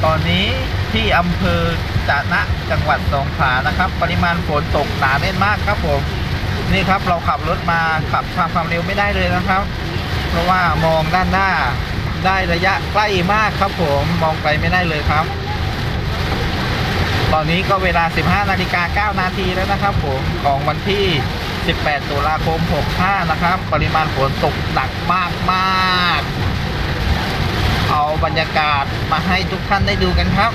ตอนนี้ที่อำเภอจะนะจังหวัดสงขลานะครับปริมาณฝนตกหนาแน่นมากครับผมนี่ครับเราขับรถมาขับความเร็วไม่ได้เลยนะครับเพราะว่ามองด้านหน้าได้ระยะใกล้มากครับผมมองไกลไม่ได้เลยครับตอนนี้ก็เวลา 15:09 นาทีแล้วนะครับผมของวันที่ 18 ตุลาคม 65 นะครับปริมาณฝนตกหนักมากๆเอาบรรยากาศมาให้ทุกท่านได้ดูกันครับ